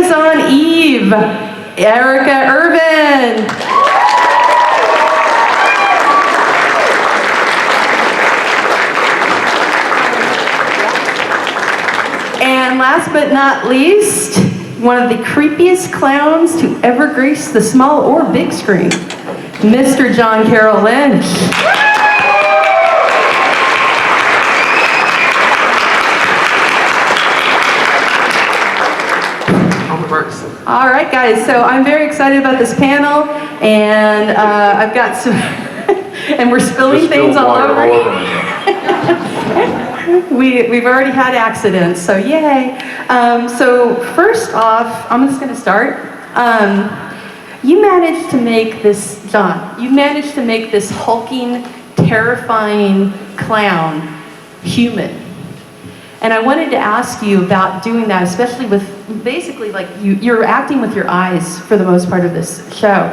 eyes on Eve, Erica Irvin. And last but not least, one of the creepiest clowns to ever grace the small or big screen, Mr. John Carroll Lynch. All right, guys, so I'm very excited about this panel, and I've got some, and we're spilling things all over. We've already had accidents, so yay. So first off, I'm just going to start. You managed to make this, John, you managed to make this hulking, terrifying clown human. And I wanted to ask you about doing that, especially with basically like you're acting with your eyes for the most part of this show.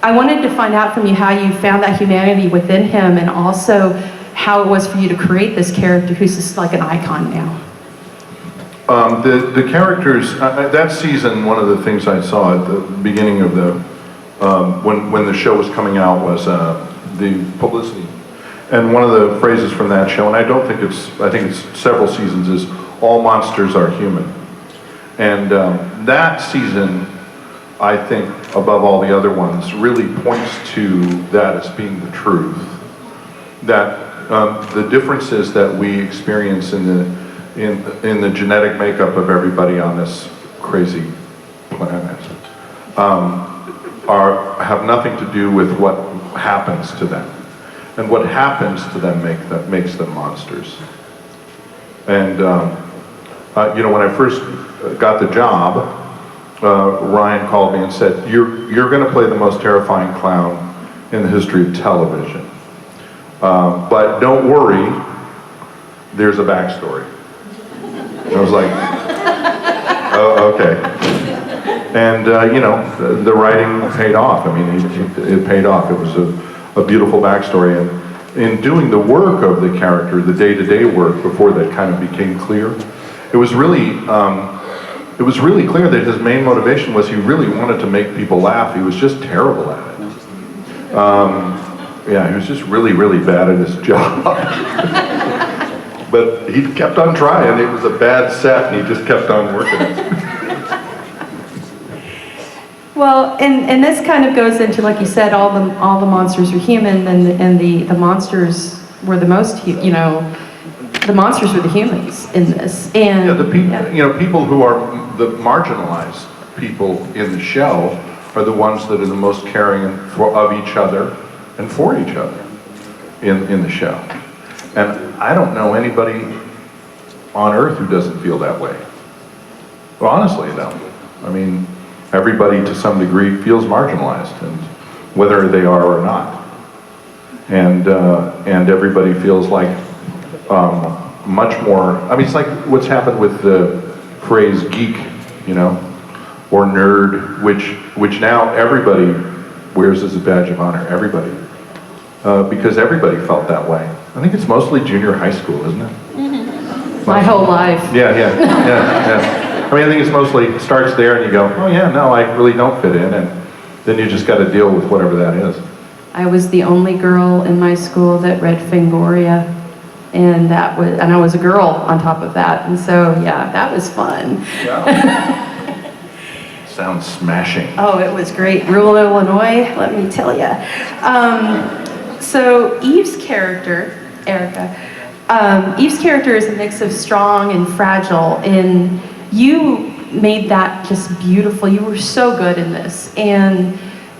I wanted to find out from you how you found that humanity within him, and also how it was for you to create this character who's just like an icon now. The characters, that season, one of the things I saw at the beginning of the, when the show was coming out was the publicity. And one of the phrases from that show, and I think it's several seasons, is all monsters are human. And that season, I think, above all the other ones, really points to that as being the truth. That the differences that we experience in the genetic makeup of everybody on this crazy planet have nothing to do with what happens to them. And what happens to them makes them monsters. And you know, when I first got the job, Ryan called me and said, "You're going to play the most terrifying clown in the history of television. But don't worry, there's a backstory." And I was like, "Oh, okay." And you know, the writing paid off. I mean, it paid off. It was a beautiful backstory, and in doing the work of the character, the day-to-day work before that kind of became clear, it was really clear that his main motivation was he really wanted to make people laugh. He was just terrible at it. Yeah, he was just really, really bad at his job. But he kept on trying. It was a bad set, and he just kept on working it. Well, and this kind of goes into, like you said, all the monsters are human, and the monsters were the most, you know, the monsters were the humans in this. And yeah, the people, you know, people who are the marginalized people in the show are the ones that are the most caring of each other and for each other in the show. And I don't know anybody on Earth who doesn't feel that way. Well, honestly, though, I mean, everybody to some degree feels marginalized, and whether they are or not. And everybody feels like much more, I mean, it's like what's happened with the phrase geek, you know, or nerd, which now everybody wears as a badge of honor, everybody. Because everybody felt that way. I think it's mostly junior high school, isn't it? Mm-hmm. My whole life. Yeah. I mean, I think it's mostly starts there, and you go, oh yeah, no, I really don't fit in, and then you just got to deal with whatever that is. I was the only girl in my school that read Fangoria, and I was a girl on top of that, and so yeah, that was fun. Wow. Sounds smashing. Oh, it was great. Rural Illinois, let me tell you. So Eve's character, Erica, Eve's character is a mix of strong and fragile, and you made that just beautiful. You were so good in this, and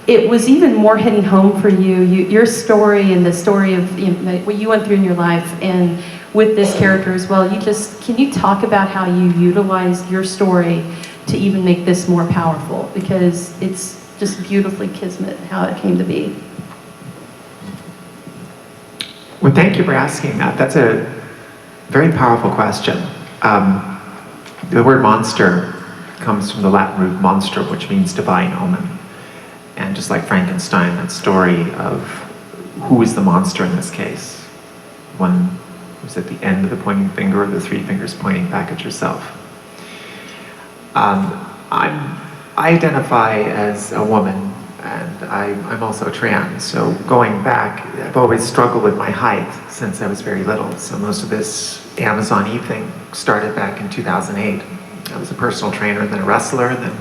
it was even more hitting home for you. Your story and the story of, you know, what you went through in your life, and with this character as well. Can you talk about how you utilized your story to even make this more powerful? Because it's just beautifully kismet how it came to be. Well, thank you for asking that. That's a very powerful question. The word monster comes from the Latin root monstrum, which means divine omen. And just like Frankenstein, that story of who is the monster in this case? One who's at the end of the pointing finger, or the three fingers pointing back at yourself. I identify as a woman, and I'm also trans. So going back, I've always struggled with my height since I was very little. So most of this Amazon Eve thing started back in 2008. I was a personal trainer, then a wrestler, and then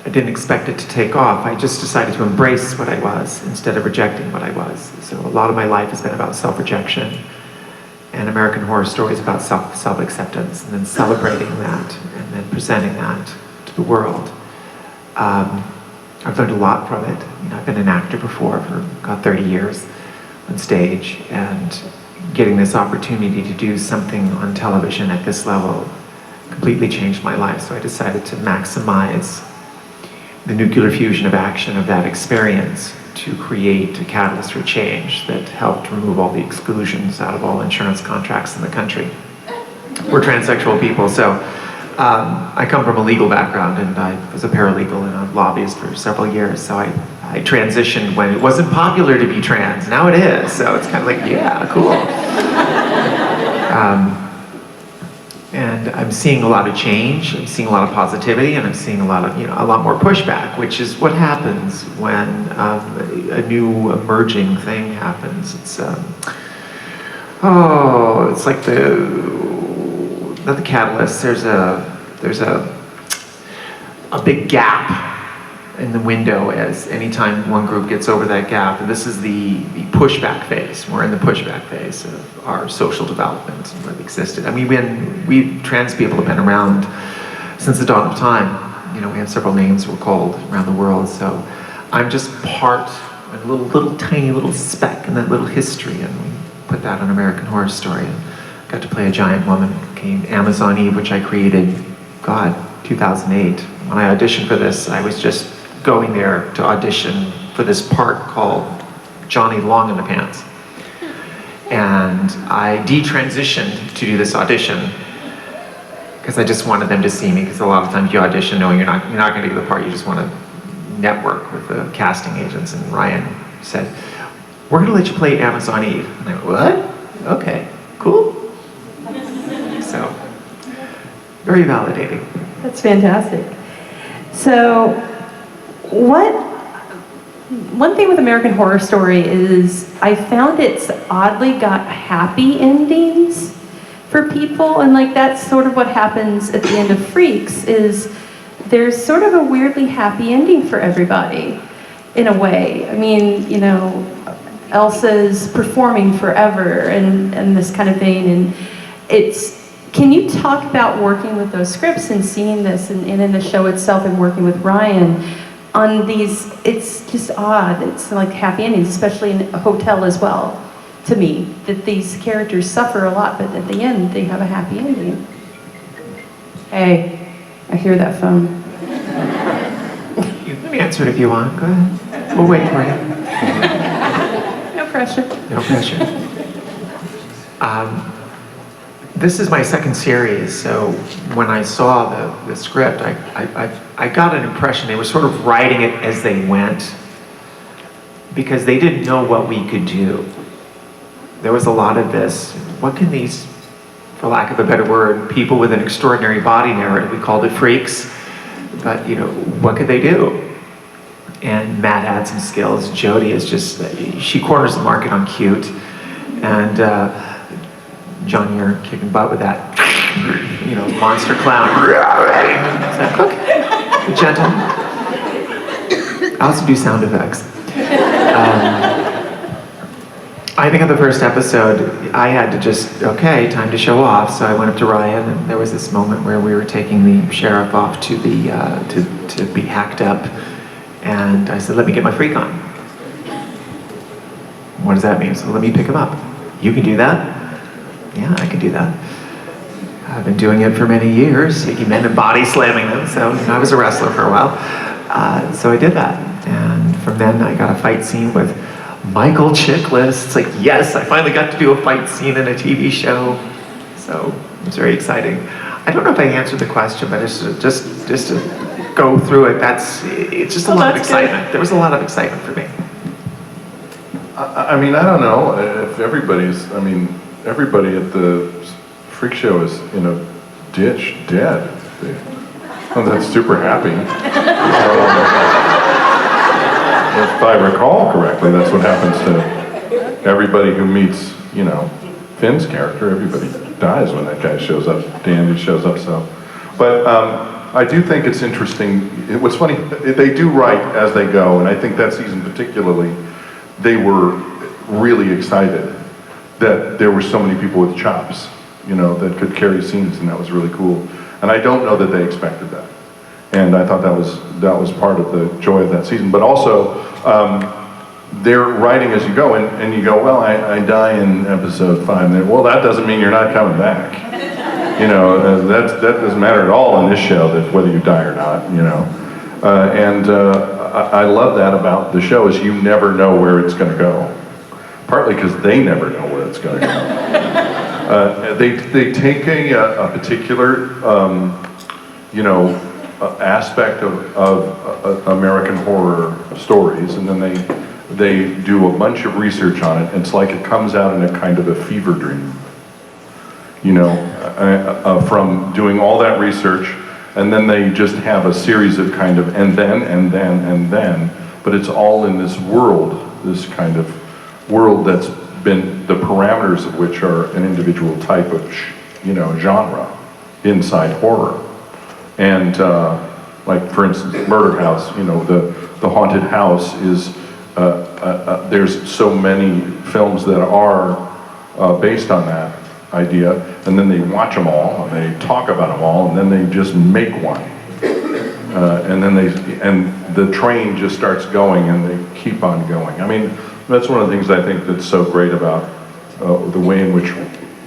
I didn't expect it to take off. I just decided to embrace what I was instead of rejecting what I was. So a lot of my life has been about self-rejection, and American Horror Story is about self-acceptance, and then celebrating that, and then presenting that to the world. I've learned a lot from it. You know, I've been an actor before for about 30 years on stage, and getting this opportunity to do something on television at this level completely changed my life. So I decided to maximize the nuclear fusion of action of that experience to create a catalyst for change that helped remove all the exclusions out of all insurance contracts in the country. We're transsexual people, so I come from a legal background, and I was a paralegal and a lobbyist for several years, so I transitioned when it wasn't popular to be trans. Now it is, so it's kind of like, yeah, cool. And I'm seeing a lot of change, I'm seeing a lot of positivity, and I'm seeing a lot more pushback, which is what happens when a new emerging thing happens. It's like not the catalyst, there's a big gap in the window as anytime one group gets over that gap, and this is the pushback phase. We're in the pushback phase of our social development and what existed. I mean, we trans people have been around since the dawn of time. You know, we have several names we're called around the world, so I'm just part, a little tiny little speck in that little history, and we put that on American Horror Story. And got to play a giant woman. Came Amazon Eve, which I created, 2008. When I auditioned for this, I was just going there to audition for this part called Johnny Long in the Pants. And I detransitioned to do this audition because I just wanted them to see me, because a lot of times you audition knowing you're not going to do the part, you just want to network with the casting agents. And Ryan said, "We're going to let you play Amazon Eve." And I went, "What? Okay, cool." So, very validating. That's fantastic. So, one thing with American Horror Story is I found it's oddly got happy endings for people, and like that's sort of what happens at the end of Freaks, is there's sort of a weirdly happy ending for everybody, in a way. I mean, you know, Elsa's performing forever and this kind of thing, and can you talk about working with those scripts and seeing this and in the show itself and working with Ryan on these, it's just odd, it's like happy endings, especially in a hotel as well, to me, that these characters suffer a lot, but at the end they have a happy ending. Hey, I hear that phone. Let me answer it if you want, go ahead. We'll wait for you. No pressure. No pressure. This is my second series, so when I saw the script, I got an impression they were sort of writing it as they went, because they didn't know what we could do. There was a lot of this, what can these, for lack of a better word, people with an extraordinary body narrative, we called it freaks, but you know, what could they do? And Matt had some skills. Jodie is just, she corners the market on cute, and John, you're kicking butt with that, you know, monster clown. It's like, okay, gentle. I also do sound effects. I think of the first episode, I had to just, okay, time to show off. So I went up to Ryan, and there was this moment where we were taking the sheriff off to the to be hacked up, and I said, "Let me get my freak on." What does that mean? So let me pick him up. You can do that? Yeah, I can do that. I've been doing it for many years, taking men and body slamming them. So you know, I was a wrestler for a while. So I did that, and from then I got a fight scene with Michael Chiklis. It's like, yes, I finally got to do a fight scene in a TV show. So it's very exciting. I don't know if I answered the question, but just to go through it, it's just a lot of excitement. Good. There was a lot of excitement for me. I mean, I don't know if everybody at the freak show is in a ditch dead. that's super happy. If I recall correctly, that's what happens to everybody who meets, you know, Finn's character. Everybody dies when that guy shows up, Dandy shows up, so. But I do think it's interesting. What's funny, they do write as they go, and I think that season particularly, they were really excited that there were so many people with chops, you know, that could carry scenes, and that was really cool. And I don't know that they expected that. And I thought that was part of the joy of that season. But also, they're writing as you go, and you go, well, I die in episode 5. Well, that doesn't mean you're not coming back. You know, that doesn't matter at all in this show, that whether you die or not, you know. I love that about the show, is you never know where it's going to go. Partly because they never know where it's going to go. They take a particular, you know, aspect of American horror stories, and then they do a bunch of research on it. It's like it comes out in a kind of a fever dream, you know, from doing all that research, and then they just have a series of kind of and then, but it's all in this world, this kind of world that's been, the parameters of which are an individual type of, you know, genre inside horror. And like, for instance, Murder House, you know, the haunted house is, there's so many films that are based on that idea, and then they watch them all, and they talk about them all, and then they just make one. And then the train just starts going, and they keep on going. I mean, that's one of the things I think that's so great about the way in which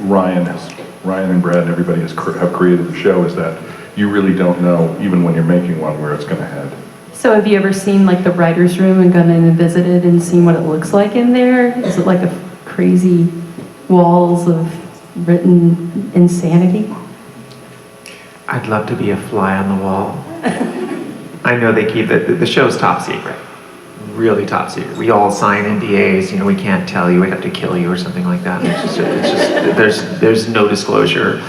Ryan and Brad and everybody have created the show, is that you really don't know, even when you're making one, where it's going to head. So have you ever seen like the writer's room and gone in and visited and seen what it looks like in there? Is it like a crazy walls of written insanity? I'd love to be a fly on the wall. I know they keep the show's top secret. Really top secret. We all sign NDAs, you know, we can't tell you, we'd have to kill you or something like that. It's just there's no disclosure,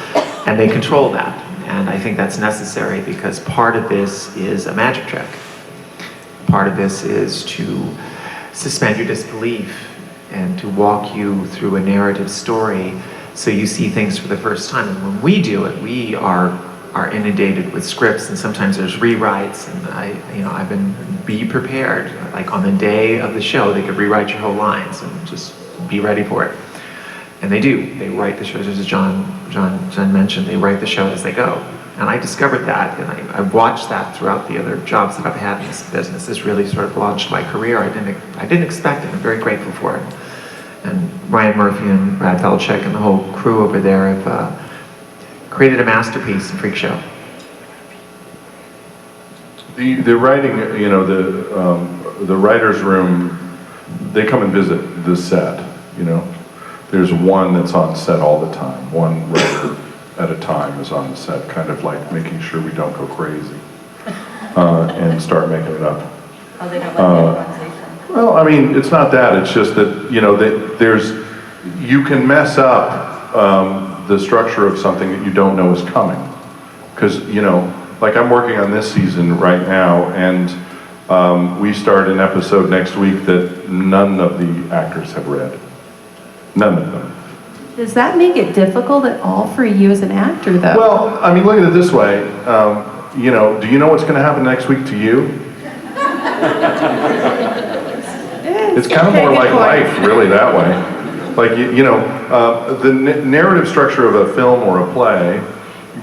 and they control that. And I think that's necessary, because part of this is a magic trick. Part of this is to suspend your disbelief and to walk you through a narrative story so you see things for the first time. And when we do it, we are inundated with scripts, and sometimes there's rewrites, and I've been, be prepared. Like on the day of the show, they could rewrite your whole lines, and just be ready for it. And they do. They write the shows, as John mentioned, they write the show as they go. And I discovered that, and I've watched that throughout the other jobs that I've had in this business. This really sort of launched my career. I didn't expect it. I'm very grateful for it. And Ryan Murphy and Brad Belichick and the whole crew over there have created a masterpiece in Freak Show. The writing, you know, the writer's room, they come and visit the set, you know. There's one that's on set all the time. One writer at a time is on the set, kind of like making sure we don't go crazy and start making it up. Oh, they don't like anyone say something. Well, I mean, it's not that. It's just that, you know, you can mess up the structure of something that you don't know is coming. Because, you know, like I'm working on this season right now, and we start an episode next week that none of the actors have read. None of them. Does that make it difficult at all for you as an actor, though? Well, I mean, look at it this way. You know, do you know what's going to happen next week to you? It's kind of more like life, really, that way. Like, you know, the narrative structure of a film or a play,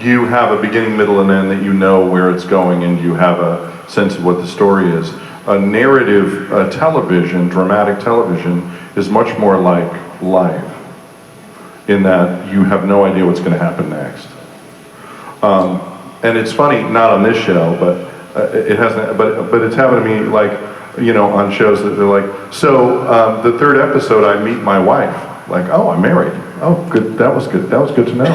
you have a beginning, middle, and end that you know where it's going, and you have a sense of what the story is. A narrative television, dramatic television, is much more like life, in that you have no idea what's going to happen next. And it's funny, not on this show, but it hasn't. But it's happened to me, like, you know, on shows that they're like, so the third episode, I meet my wife. Like, oh, I'm married. Oh, good. That was good. That was good to know.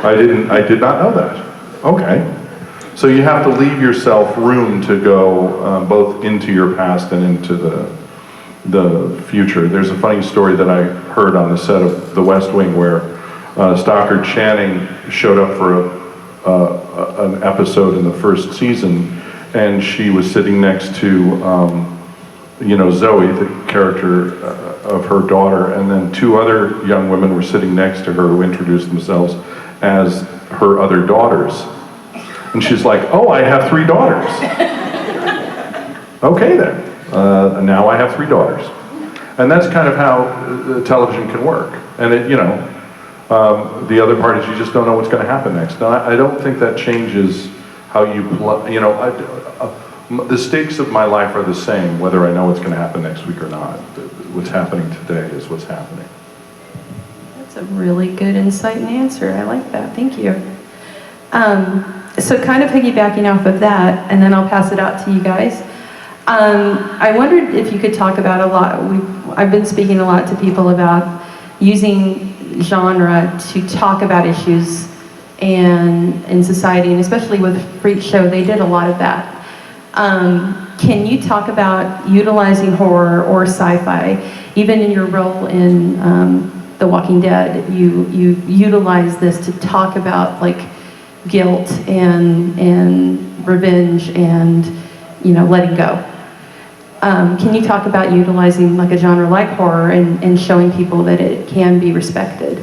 I did not know that. Okay. So you have to leave yourself room to go both into your past and into the future. There's a funny story that I heard on the set of The West Wing, where Stockard Channing showed up for an episode in the first season, and she was sitting next to, Zoe, the character of her daughter, and then two other young women were sitting next to her who introduced themselves as her other daughters. And she's like, "Oh, I have 3 daughters." Okay then, now I have 3 daughters. And that's kind of how television can work. And the other part is you just don't know what's going to happen next. Now, I don't think that changes how you play. The stakes of my life are the same, whether I know what's going to happen next week or not. What's happening today is what's happening. That's a really good insight and answer. I like that. Thank you. So kind of piggybacking off of that, and then I'll pass it out to you guys. I wondered if you could talk about I've been speaking a lot to people about using genre to talk about issues in society, and especially with Freak Show, they did a lot of that. Can you talk about utilizing horror or sci-fi, even in your role in The Walking Dead? You utilize this to talk about like guilt and revenge and letting go. Can you talk about utilizing like a genre like horror and showing people that it can be respected?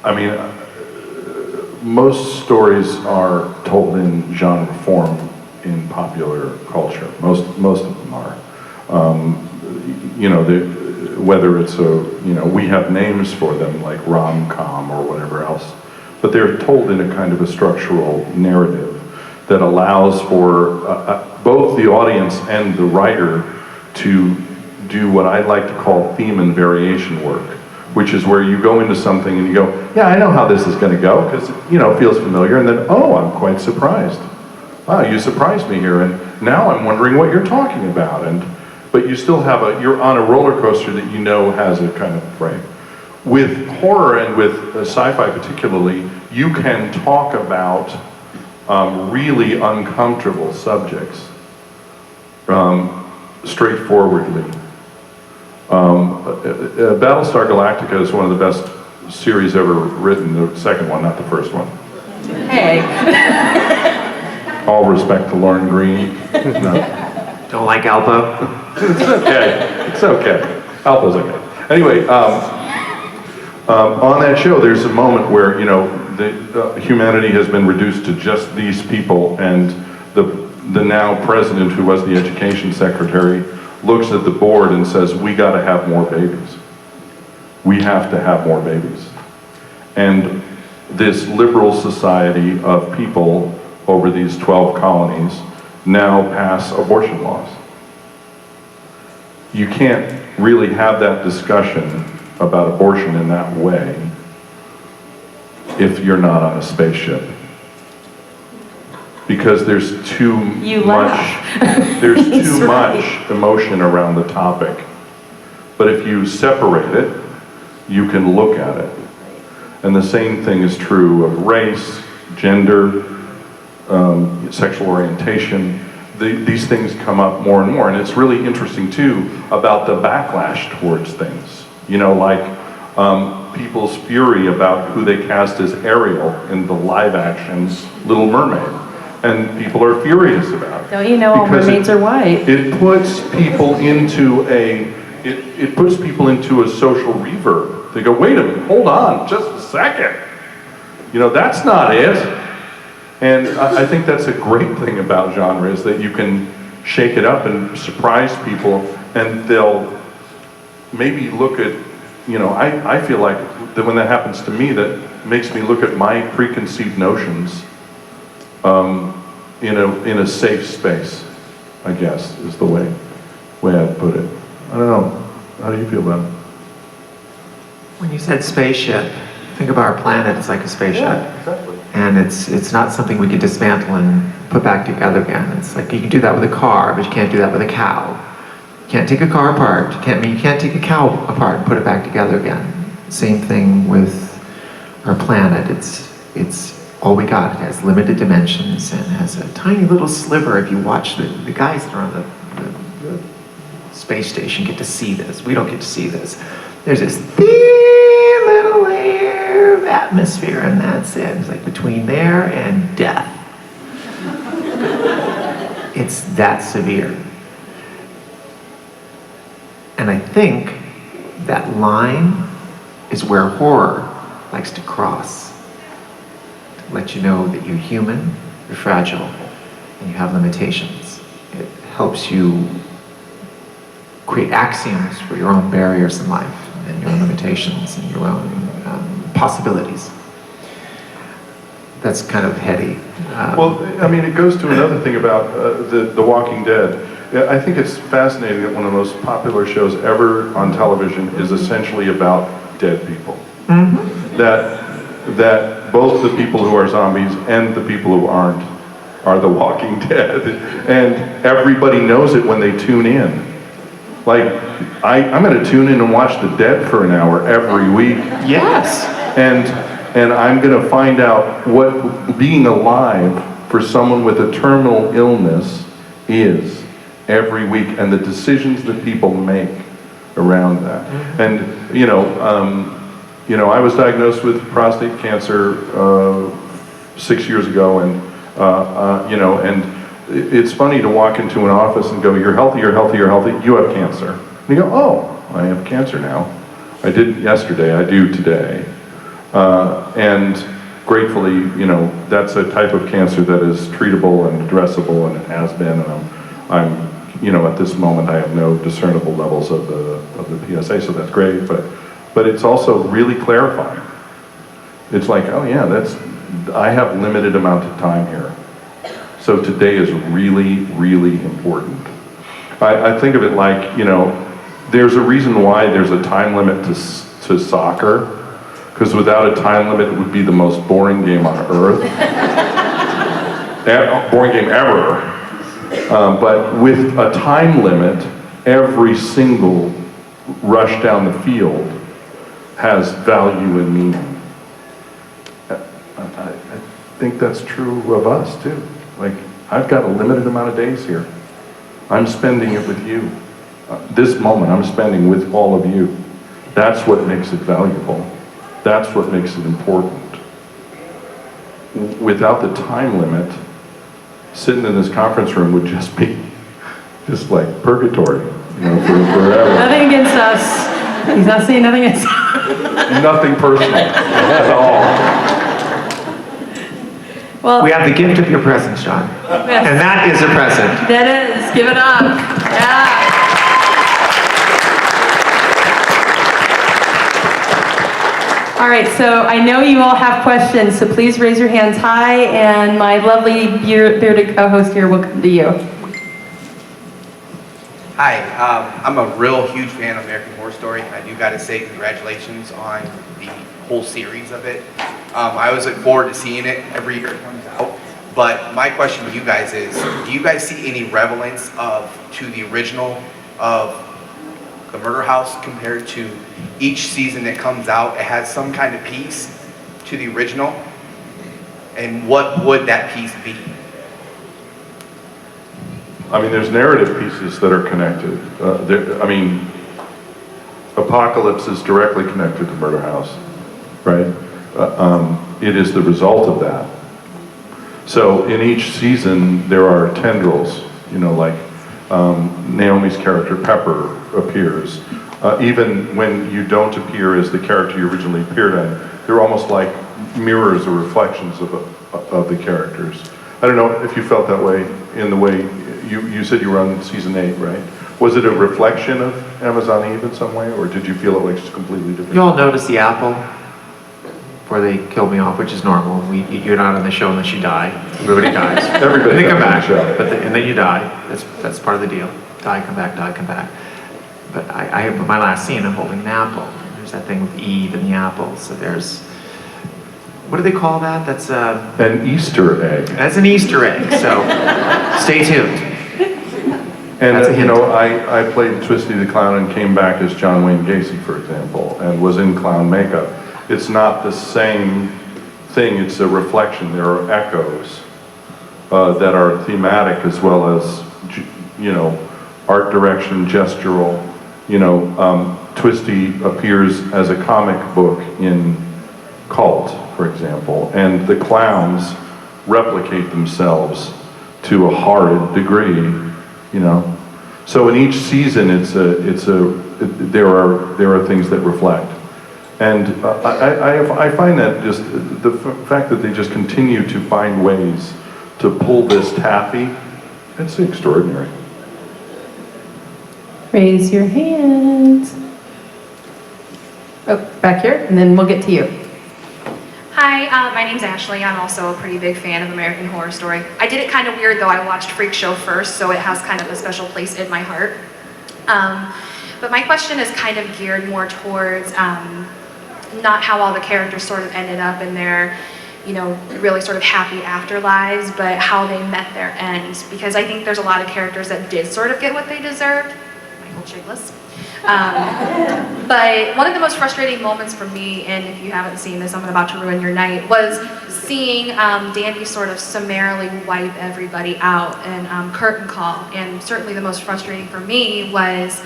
I mean, most stories are told in genre form in popular culture. Most of them are. Whether it's we have names for them like rom-com or whatever else, but they're told in a kind of a structural narrative that allows for both the audience and the writer to do what I like to call theme and variation work, which is where you go into something and you go, yeah, I know how this is going to go, because it feels familiar, and then, oh, I'm quite surprised. Wow, you surprised me here, and now I'm wondering what you're talking about. But you still have you're on a roller coaster that has a kind of frame. With horror and with sci-fi particularly, you can talk about really uncomfortable subjects straightforwardly. Battlestar Galactica is one of the best series ever written, the second one, not the first one. Hey. All respect to Lauren Green. No. Don't like Alpo? It's okay. It's okay. Alpha's okay. Anyway, on that show, there's a moment where humanity has been reduced to just these people, and the now president, who was the education secretary, looks at the board and says, "We got to have more babies. We have to have more babies." And this liberal society of people over these 12 colonies now pass abortion laws. You can't really have that discussion about abortion in that way if you're not on a spaceship. Because there's too much emotion around the topic. But if you separate it, you can look at it. And the same thing is true of race, gender, sexual orientation. These things come up more and more, and it's really interesting too about the backlash towards things. People's fury about who they cast as Ariel in the live action Little Mermaid. And people are furious about it. Don't you know all mermaids are white? It puts people into it puts people into a social reverb. They go, wait a minute, hold on, just a second. That's not it. And I think that's a great thing about genre, is that you can shake it up and surprise people, and they'll maybe look at, I feel like that when that happens to me, that makes me look at my preconceived notions in a safe space, I guess, is the way I'd put it. I don't know. How do you feel about it? When you said spaceship, think of our planet as like a spaceship. Yeah, exactly. And it's not something we can dismantle and put back together again. It's like you can do that with a car, but you can't do that with a cow. You can't take a car apart. You can't take a cow apart and put it back together again. Same thing with our planet. It's all we got. It has limited dimensions and has a tiny little sliver. If you watch the guys that are on the space station get to see this. We don't get to see this. There's this thin little layer of atmosphere, and that's it. It's like between there and death. It's that severe. And I think that line is where horror likes to cross. To let you know that you're human, you're fragile, and you have limitations. It helps you create axioms for your own barriers in life, and your own limitations, and your own possibilities. That's kind of heady. Well, I mean, it goes to another thing about The Walking Dead. Yeah, I think it's fascinating that one of the most popular shows ever on television is essentially about dead people. Mm-hmm. That both the people who are zombies and the people who aren't are the Walking Dead. And everybody knows it when they tune in. Like, I'm going to tune in and watch The Dead for an hour every week. Yes. And I'm going to find out what being alive for someone with a terminal illness is every week, and the decisions that people make around that. Mm-hmm. And I was diagnosed with prostate cancer 6 years ago, and and it's funny to walk into an office and go, "You're healthy, you're healthy, you're healthy. You have cancer." And you go, "Oh, I have cancer now. I didn't yesterday. I do today." And gratefully, that's a type of cancer that is treatable and addressable, and it has been. And I'm at this moment, I have no discernible levels of the PSA, so that's great. But it's also really clarifying. It's like, oh yeah, I have limited amount of time here, so today is really, really important. I think of it like, there's a reason why there's a time limit to soccer. Because without a time limit, it would be the most boring game on earth. Boring game ever. But with a time limit, every single rush down the field has value and meaning. I think that's true of us too. Like, I've got a limited amount of days here. I'm spending it with you. This moment I'm spending with all of you. That's what makes it valuable. That's what makes it important. Without the time limit, sitting in this conference room would just be like purgatory, for forever. Nothing against us. He's not saying nothing against us. Nothing personal at all. Well, We have the gift of your presence, John. Yes. And that is a present. that is, give it up. Yeah. All right, so I know you all have questions, so please raise your hands high, and my lovely bearded co-host here will come to you. Hi, I'm a real huge fan of American Horror Story. I do gotta say congratulations on the whole series of it. I always look forward to seeing it every year it comes out. But my question to you guys is, do you guys see any relevance to the original of the Murder House compared to each season that comes out? It has some kind of piece to the original, and what would that piece be? I mean, there's narrative pieces that are connected. Apocalypse is directly connected to Murder House, right? It is the result of that. So in each season, there are tendrils, like Naomi's character, Pepper, appears. Even when you don't appear as the character you originally appeared in, they're almost like mirrors or reflections of the characters. I don't know if you felt that way in the way you said you were on season 8, right? Was it a reflection of Amazon Eve in some way, or did you feel it was completely different? You all notice the apple where they killed me off, which is normal. You're not on the show unless you die. Everybody dies. Everybody and they dies come on back, the show. and then you die. That's part of the deal. Die, come back, die, come back. But I have my last scene, I'm holding an apple. There's that thing with Eve and the apple. So there's, what do they call that? That's An Easter egg. That's an Easter egg. So stay tuned. And That's a hint. I played Twisty the Clown and came back as John Wayne Gacy, for example, and was in clown makeup. It's not the same thing, it's a reflection. There are echoes that are thematic as well as, art direction, gestural. Twisty appears as a comic book in cult, for example, and the clowns replicate themselves to a horrid degree, you know. So in each season, there are things that reflect, and I find that just the fact that they just continue to find ways to pull this taffy, it's extraordinary. Raise your hands. Oh, back here, and then we'll get to you. Hi, my name's Ashley. I'm also a pretty big fan of American Horror Story. I did it kind of weird though. I watched Freak Show first, so it has kind of a special place in my heart. But my question is kind of geared more towards not how all the characters sort of ended up in their, you know, really sort of happy afterlives, but how they met their ends. Because I think there's a lot of characters that did sort of get what they deserved. Michael Chiklis. But one of the most frustrating moments for me, and if you haven't seen this, I'm about to ruin your night, was seeing Dandy sort of summarily wipe everybody out and curtain call. And certainly the most frustrating for me was,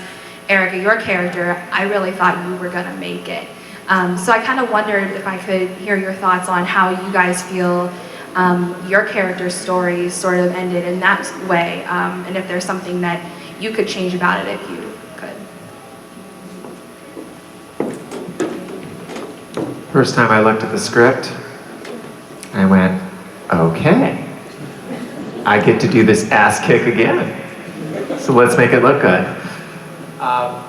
Erica, your character, I really thought you were gonna make it. So I kind of wondered if I could hear your thoughts on how you guys feel your character's story sort of ended in that way, and if there's something that you could change about it if you could. First time I looked at the script, I went, okay, I get to do this ass kick again. So let's make it look good. Do I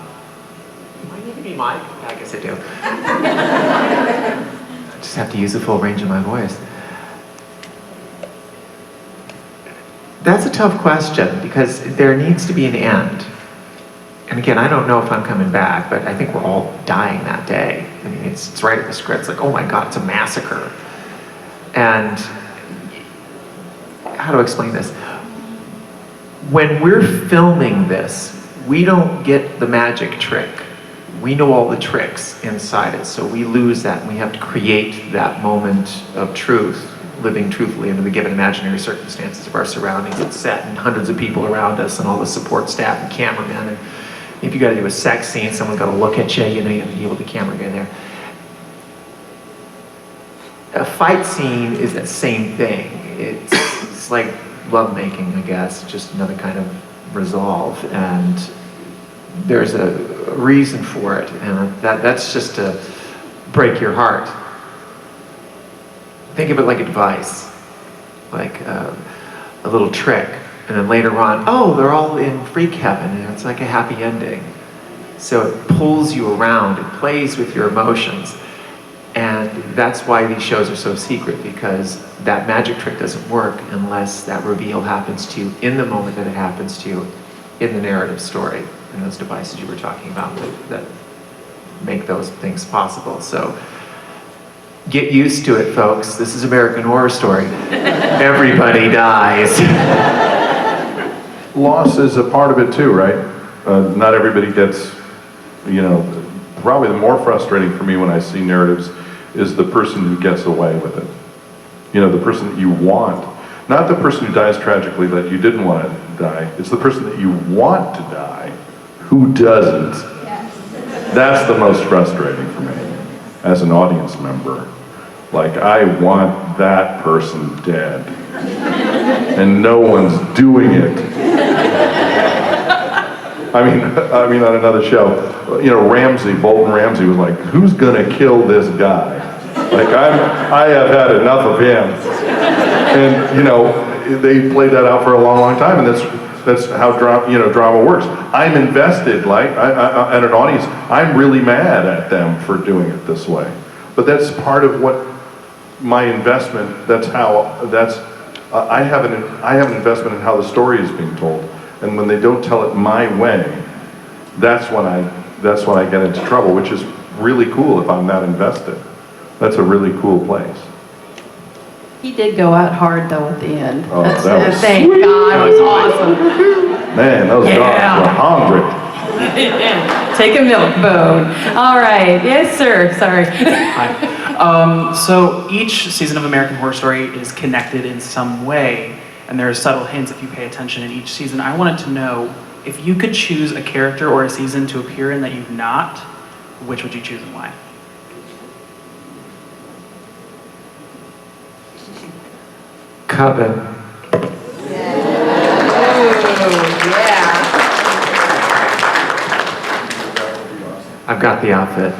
need to be Mike? I guess I do. I just have to use the full range of my voice. That's a tough question because there needs to be an end. And again, I don't know if I'm coming back, but I think we're all dying that day. I mean, it's right at the script. It's like, oh my God, it's a massacre. And how to explain this? When we're filming this, we don't get the magic trick. We know all the tricks inside it, so we lose that, and we have to create that moment of truth, living truthfully under the given imaginary circumstances of our surroundings and set, and hundreds of people around us, and all the support staff and cameramen. And if you got to do a sex scene, someone's got to look at you, you know, you have to deal with the camera guy there. A fight scene is that same thing. It's like lovemaking, I guess, just another kind of resolve, and there's a reason for it, and that's just to break your heart. Think of it like a device, like a little trick, and then later on, oh, they're all in freak heaven, and it's like a happy ending. So it pulls you around, it plays with your emotions, and that's why these shows are so secret, because that magic trick doesn't work unless that reveal happens to you in the moment that it happens to you in the narrative story, and those devices you were talking about that make those things possible. So get used to it, folks. This is American Horror Story. Everybody dies. Loss is a part of it too, right? Not everybody gets, you know, probably the more frustrating for me when I see narratives is the person who gets away with it. You know, the person that you want. Not the person who dies tragically that you didn't want to die. It's the person that you want to die who doesn't. Yes. That's the most frustrating for me as an audience member. Like, I want that person dead. And no one's doing it. I mean, on another show, you know, Bolton Ramsey was like, who's gonna kill this guy? Like, I have had enough of him. And, you know, they played that out for a long, long time, and that's how drama works. I'm invested, like, at an audience, I'm really mad at them for doing it this way. But that's part of what my investment, I have an investment in how the story is being told. And when they don't tell it my way, that's when I get into trouble, which is really cool if I'm not invested. That's a really cool place. He did go out hard though at the end. Oh, that was thank sweet. God, it was awesome. Man, those dogs were hungry. Take a milk bone. All right, yes sir, sorry. Hi. So each season of American Horror Story is connected in some way, and there are subtle hints if you pay attention in each season. I wanted to know, if you could choose a character or a season to appear in that you've not, which would you choose and why? Coven. I've got the outfit.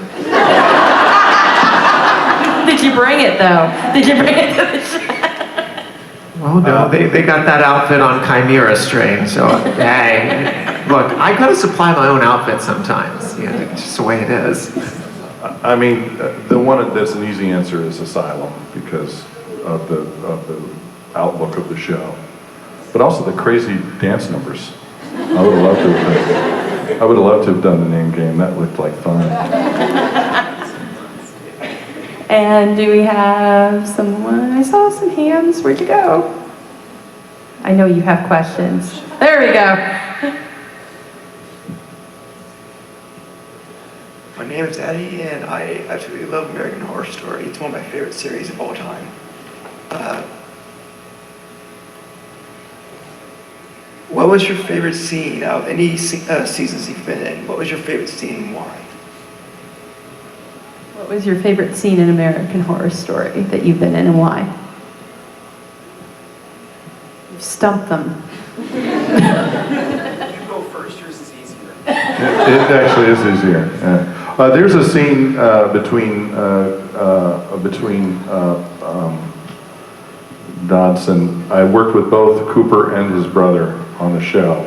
Did you bring it though? Did you bring it to the show? Well, no, they got that outfit on Chimera strain, so hey, look, I gotta supply my own outfit sometimes. You know, it's just the way it is. I mean, the one that's an easy answer is Asylum because of the outlook of the show, but also the crazy dance numbers. I would have loved to have done the name game. That looked like fun. And do we have someone? I saw some hands. Where'd you go? I know you have questions. There we go. My name is Eddie, and I absolutely love American Horror Story. It's one of my favorite series of all time. What was your favorite scene out of any seasons you've been in? What was your favorite scene and why? What was your favorite scene in American Horror Story that you've been in and why? You've stumped them. You go first, yours is easier. It actually is easier. Yeah. There's a scene between Dodson. I worked with both Cooper and his brother on the show,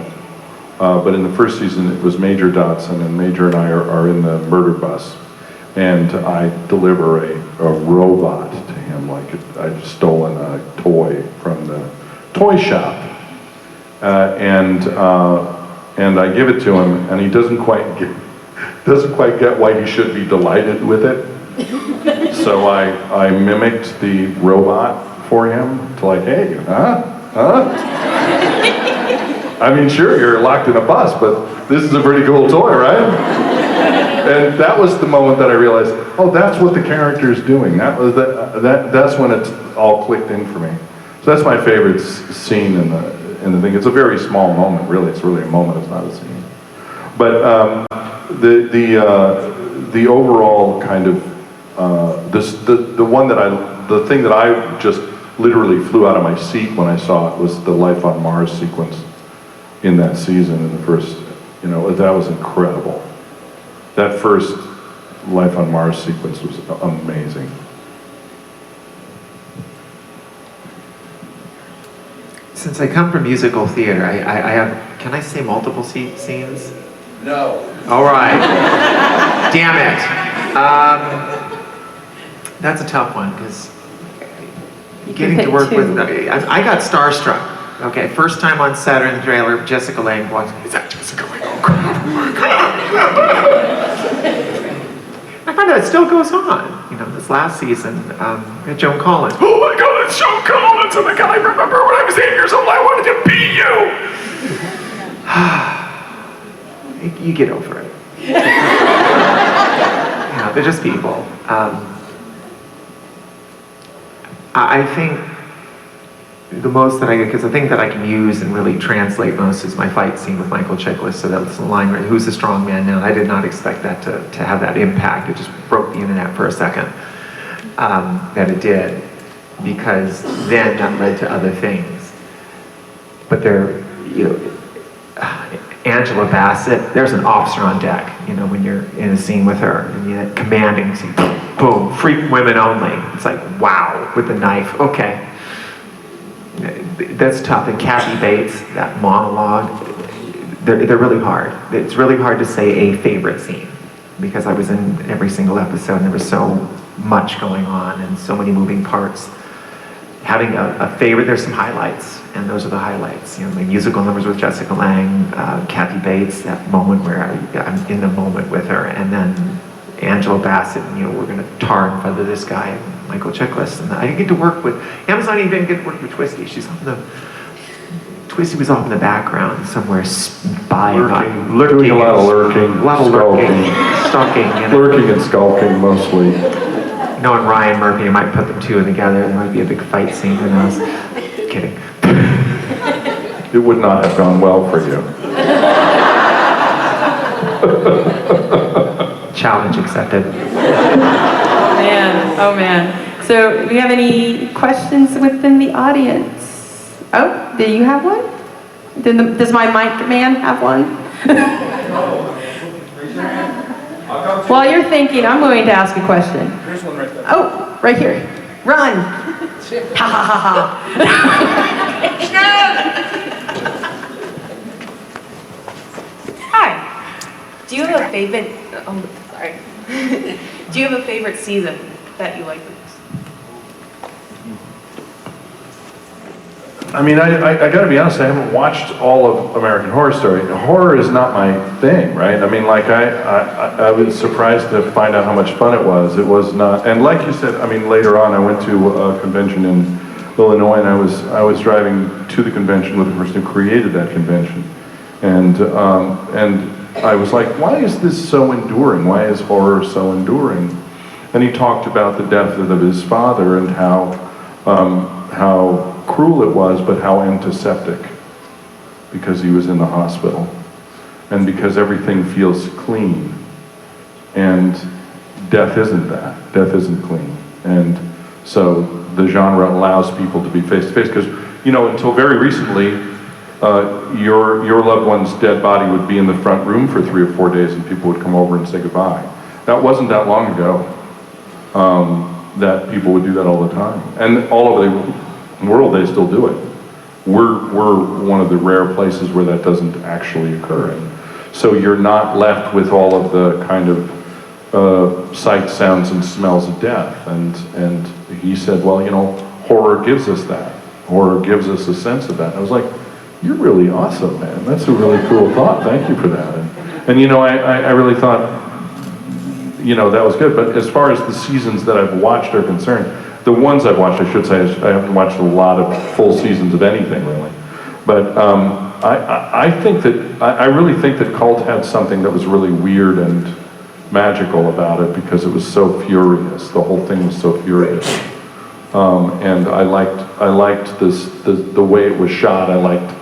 but in the first season it was Major Dodson, and Major and I are in the murder bus, and I deliver a robot to him, like I'd stolen a toy from the toy shop, and I give it to him, and he doesn't quite get why he should be delighted with it. So I mimicked the robot for him to like, hey, huh? I mean, sure, you're locked in a bus, but this is a pretty cool toy, right? And that was the moment that I realized, oh, that's what the character is doing. That's when it's all clicked in for me. So that's my favorite scene in the thing. It's a very small moment, really. It's really a moment. It's not a scene. But the overall kind of the thing that I just literally flew out of my seat when I saw it was the Life on Mars sequence in that season. In the first, that was incredible. That first Life on Mars sequence was amazing. Since I come from musical theater, I have, can I say multiple scenes? No. All right. Damn it. That's a tough one, because getting to work with, I got starstruck. Okay, first time on Saturday in the trailer, Jessica Lange walks, is that Jessica Lange? Oh crap, oh my God. I find out it still goes on. This last season, Joan Collins. Oh my God, it's Joan Collins! Oh my God, I remember when I was 8 years old, I wanted to be you! You get over it. They're just people. I think the most that I get, because the thing that I can use and really translate most is my fight scene with Michael Chiklis. So that's the line where, who's the strong man now? And I did not expect that to have that impact. It just broke the internet for a second, that it did, because then that led to other things. But Angela Bassett, there's an officer on deck, when you're in a scene with her, and you're commanding, scene, boom, freak women only. It's like, wow, with the knife, okay. That's tough. And Kathy Bates, that monologue, they're really hard. It's really hard to say a favorite scene, because I was in every single episode and there was so much going on and so many moving parts. Having a favorite, there's some highlights, and those are the highlights. My musical numbers with Jessica Lange, Kathy Bates, that moment where I'm in the moment with her, and then Angela Bassett, we're going to tar and feather this guy, Michael Chiklis. And I didn't get to work with, Amazon didn't get to work with Twisty. Twisty was off in the background somewhere spying on, lurking. Doing a lot of lurking. A lot of lurking, stalking. Lurking and skulking mostly. Knowing Ryan Murphy, I might put them two together. There might be a big fight scene, who knows? Kidding. It would not have gone well for you. Challenge accepted. Oh man. So do we have any questions within the audience? Oh, do you have one? Does my mic man have one? While you're thinking, I'm going to ask a question. Here's one right there. Oh, right here. Run. Ha ha ha ha. Hi. Do you have a favorite? Oh, sorry. Do you have a favorite season that you like the most? I mean, I gotta be honest, I haven't watched all of American Horror Story. Horror is not my thing, right? I mean, like, I was surprised to find out how much fun it was. It was not, and like you said, I mean, later on, I went to a convention in Illinois, and I was driving to the convention with the person who created that convention. And I was like, why is this so enduring? Why is horror so enduring? And he talked about the death of his father and how cruel it was, but how antiseptic, because he was in the hospital, and because everything feels clean, and death isn't that. Death isn't clean, and so the genre allows people to be face to face, because, you know, until very recently, your loved one's dead body would be in the front room for 3 or 4 days, and people would come over and say goodbye. That wasn't that long ago. That people would do that all the time, and all over the world they still do it. We're one of the rare places where that doesn't actually occur, and so you're not left with all of the kind of sights, sounds, and smells of death. And he said, well, you know, horror gives us that. Horror gives us a sense of that. And I was like, you're really awesome, man. That's a really cool thought. Thank you for that. And you know, I really thought, you know, that was good. But as far as the seasons that I've watched are concerned, the ones I've watched, I should say, I haven't watched a lot of full seasons of anything, really. But I think that, I really think that Cult had something that was really weird and magical about it, because it was so furious. The whole thing was so furious. And I liked the way it was shot. I liked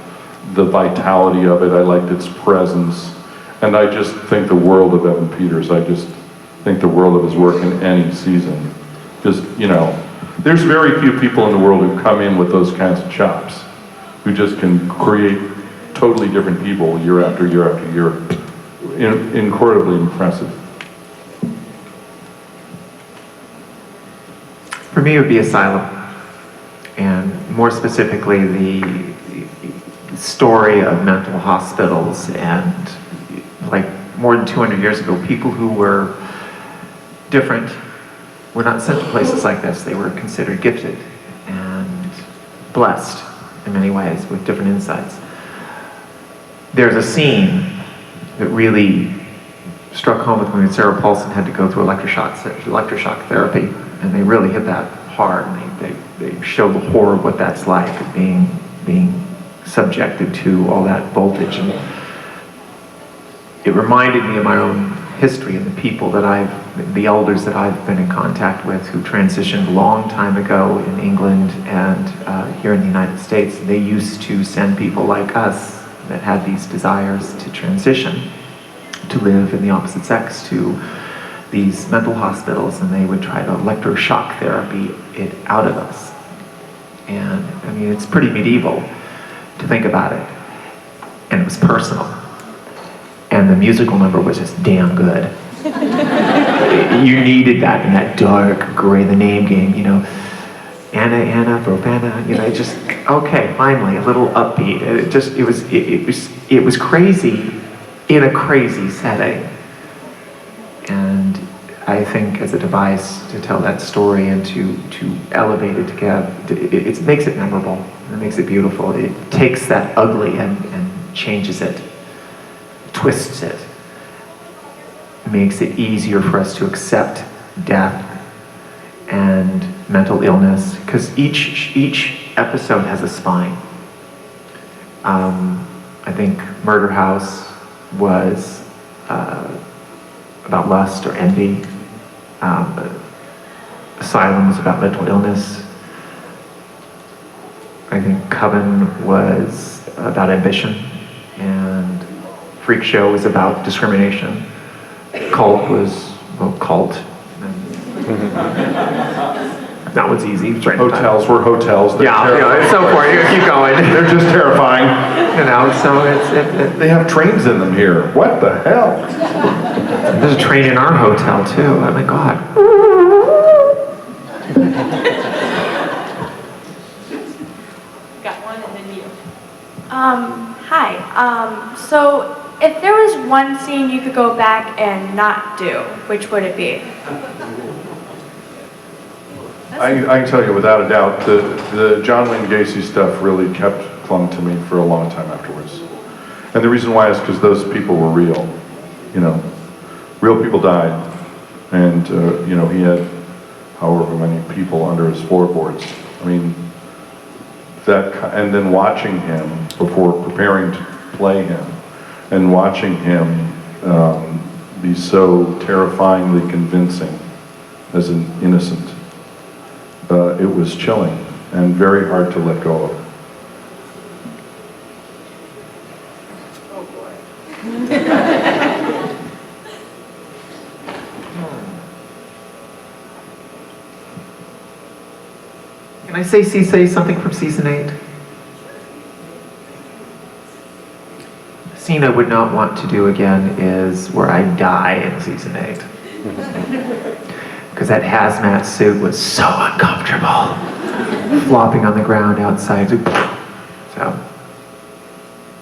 the vitality of it. I liked its presence. And I just think the world of Evan Peters. I just think the world of his work in any season. Just, you know, there's very few people in the world who come in with those kinds of chops, who just can create totally different people year after year after year. Incredibly impressive. For me, it would be Asylum, and more specifically, the story of mental hospitals, and like more than 200 years ago, people who were different were not sent to places like this. They were considered gifted and blessed in many ways with different insights. There's a scene that really struck home with me when Sarah Paulson had to go through electroshock therapy, and they really hit that hard, and they show the horror of what that's like, being subjected to all that voltage. And it reminded me of my own history and the people that the elders that I've been in contact with who transitioned a long time ago in England and here in the United States. They used to send people like us that had these desires to transition, to live in the opposite sex, to these mental hospitals, and they would try to electroshock therapy it out of us. And I mean, it's pretty medieval to think about it. And it was personal. And the musical number was just damn good. You needed that in that dark gray, the name game, you know, Anna, Propana, you know, just, okay, finally, a little upbeat. It was crazy in a crazy setting. And I think as a device to tell that story and to elevate it together, it makes it memorable, it makes it beautiful. It takes that ugly and changes it, twists it, makes it easier for us to accept death and mental illness, because each episode has a spine. I think Murder House was about lust or envy. Asylum was about mental illness. I think Coven was about ambition, and Freak Show was about discrimination. Cult was, well, cult. And That one's easy. It's right in the title. Hotels were hotels. They're Yeah, terrifying. it's so forth. You keep going. They're just terrifying. So They have trains in them here. What the hell? there's a train in our hotel too. Oh my God. Got one and then you. Hi. So if there was one scene you could go back and not do, which would it be? I can tell you without a doubt, the John Wayne Gacy stuff really clung to me for a long time afterwards. And the reason why is because those people were real. Real people died. And, he had however many people under his floorboards. I mean, and then watching him before preparing to play him, and watching him be so terrifyingly convincing as an innocent, it was chilling and very hard to let go of. Oh boy. Can I say something from season 8? A scene I would not want to do again is where I die in season 8. Because that hazmat suit was so uncomfortable. Flopping on the ground outside. So, in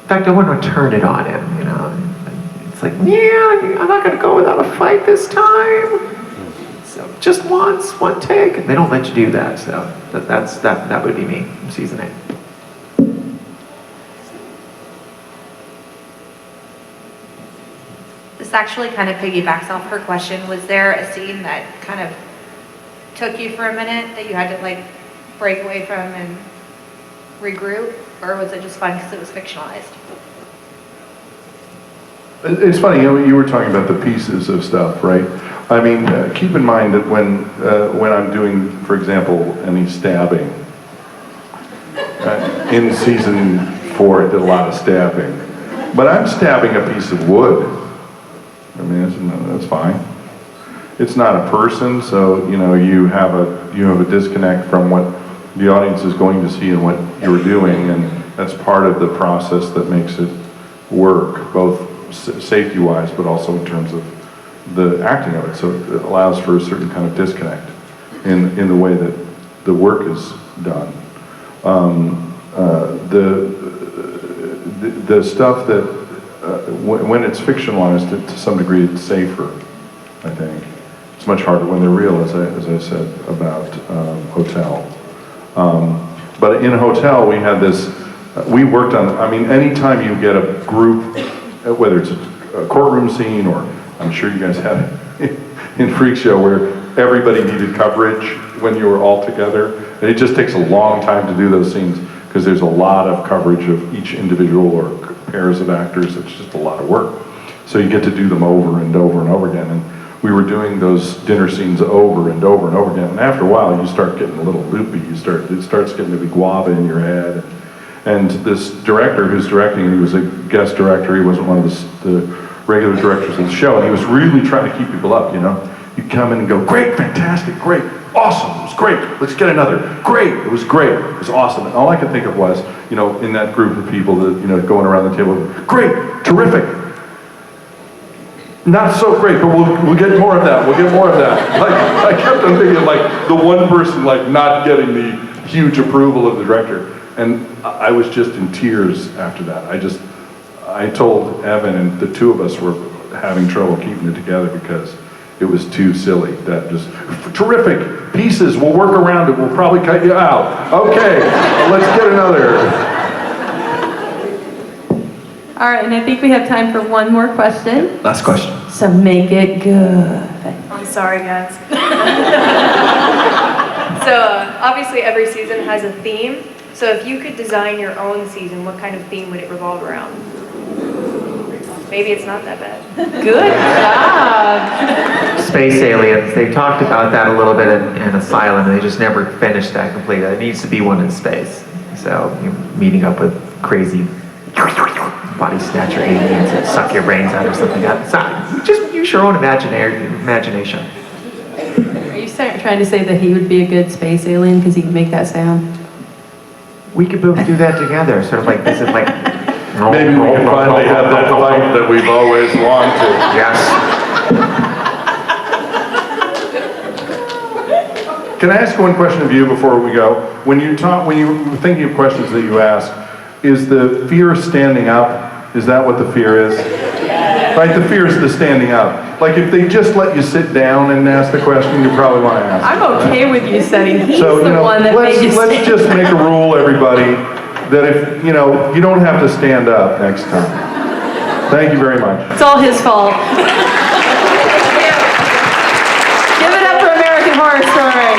fact, I wouldn't have turned it on him, It's like, yeah, I'm not going to go without a fight this time. So just once, one take. And they don't let you do that, so that would be me from season 8. This actually kind of piggybacks off her question. Was there a scene that kind of took you for a minute that you had to break away from and regroup? Or was it just fun because it was fictionalized? It's funny, you were talking about the pieces of stuff, right? I mean, keep in mind that when I'm doing, for example, any stabbing, in season 4 I did a lot of stabbing, but I'm stabbing a piece of wood. I mean, that's fine. It's not a person, so you have a disconnect from what the audience is going to see and what you're doing, and that's part of the process that makes it work, both safety-wise, but also in terms of the acting of it. So it allows for a certain kind of disconnect in the way that the work is done. The stuff that when it's fictionalized, to some degree, it's safer. I think it's much harder when they're real, as I said about Hotel. But in Hotel, we had this. We worked on. I mean, anytime you get a group, whether it's a courtroom scene or I'm sure you guys had it in Freak Show where everybody needed coverage when you were all together, and it just takes a long time to do those scenes because there's a lot of coverage of each individual or pairs of actors. It's just a lot of work. So you get to do them over and over and over again. And we were doing those dinner scenes over and over and over again. And after a while, you start getting a little loopy. It starts getting to be guava in your head. And this director who's directing, he was a guest director. He wasn't one of the regular directors of the show. And he was really trying to keep people up, You'd come in and go, great, fantastic, great, awesome, it was great, let's get another, great, it was awesome. And all I could think of was, in that group of people that, going around the table, great, terrific, not so great, but we'll get more of that, we'll get more of that. I kept on thinking the one person not getting the huge approval of the director. And I was just in tears after that. I told Evan, and the two of us were having trouble keeping it together because it was too silly. That just, terrific pieces, we'll work around it, we'll probably cut you out. Okay, let's get another. All right, and I think we have time for one more question. Last question. So make it good. I'm sorry, guys. So obviously every season has a theme. So if you could design your own season, what kind of theme would it revolve around? Maybe it's not that bad. Good job. Space aliens. They talked about that a little bit in Asylum, and they just never finished that completely. There needs to be one in space. So meeting up with crazy body snatcher aliens that suck your brains out or something like that. Just use your own imagination. Are you trying to say that he would be a good space alien because he can make that sound? We could both do that together, sort of like this is like. Maybe we can finally have that fight that we've always wanted. Yes. Can I ask one question of you before we go? When you're thinking of questions that you ask, is the fear of standing up? Is that what the fear is? Right, the fear is the standing up. Like if they just let you sit down and ask the question, you probably want to ask. I'm okay with you setting. He's So, the one that made you let's stand. just make a rule, everybody, that if, you don't have to stand up next time. Thank you very much. It's all his fault. Give it up for American Horror Story.